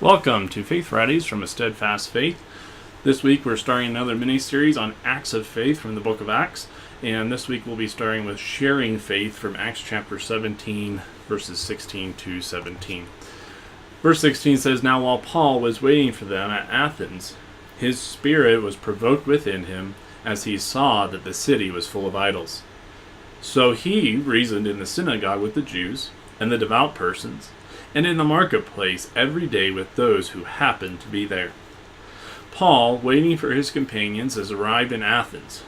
Welcome to Faith Fridays from a Steadfast Faith. This week we're starting another mini-series on Acts of Faith from the book of Acts. And this week we'll be starting with sharing faith from Acts chapter 17, verses 16 to 17. Verse 16 says, "Now while Paul was waiting for them at Athens, his spirit was provoked within him as he saw that the city was full of idols. So he reasoned in the synagogue with the Jews and the devout persons, and in the marketplace every day with those who happened to be there. Paul, waiting for his companions, has arrived in Athens,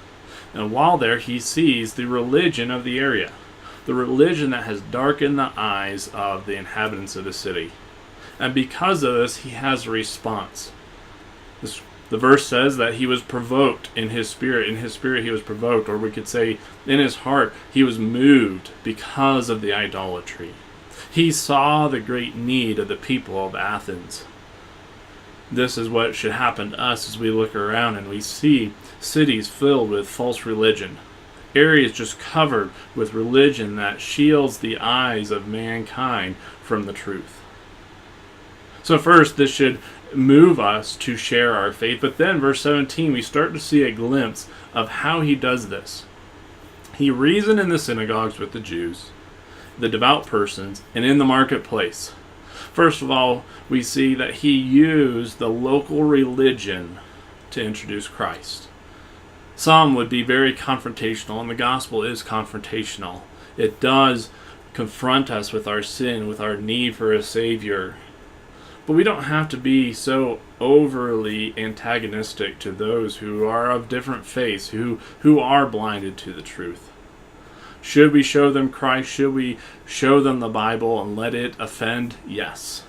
and while there he sees the religion of the area, the religion that has darkened the eyes of the inhabitants of the city. And because of this, he has a response. The verse says that he was provoked in his spirit. In his spirit he was provoked, or we could say in his heart he was moved because of the idolatry. He saw the great need of the people of Athens. This is what should happen to us as we look around and we see cities filled with false religion. Areas just covered with religion that shields the eyes of mankind from the truth. So first, this should move us to share our faith. But then, verse 17, we start to see a glimpse of how he does this. He reasoned in the synagogues with the Jews, the devout persons, and in the marketplace. First of all, we see that he used the local religion to introduce Christ. Some would be very confrontational, and the gospel is confrontational. It does confront us with our sin, with our need for a Savior. But we don't have to be so overly antagonistic to those who are of different faiths, who are blinded to the truth. Should we show them Christ? Should we show them the Bible and let it offend? Yes.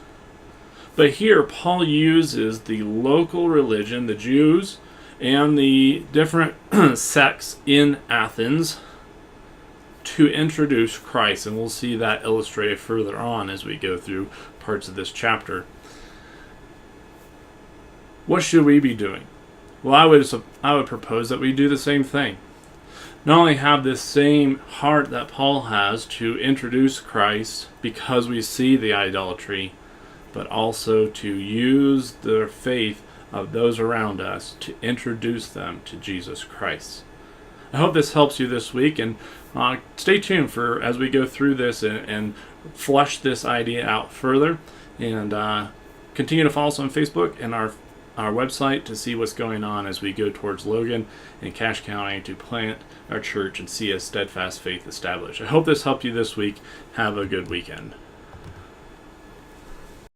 But here, Paul uses the local religion, the Jews, and the different sects in Athens to introduce Christ. And we'll see that illustrated further on as we go through parts of this chapter. What should we be doing? Well, I would propose that we do the same thing. Not only have this same heart that Paul has to introduce Christ because we see the idolatry, but also to use the faith of those around us to introduce them to Jesus Christ. I hope this helps you this week, and stay tuned for as we go through this and flesh this idea out further, and continue to follow us on Facebook and our website to see what's going on as we go towards Logan and Cache County to plant our church and see a steadfast faith established. I hope this helped you this week. Have a good weekend.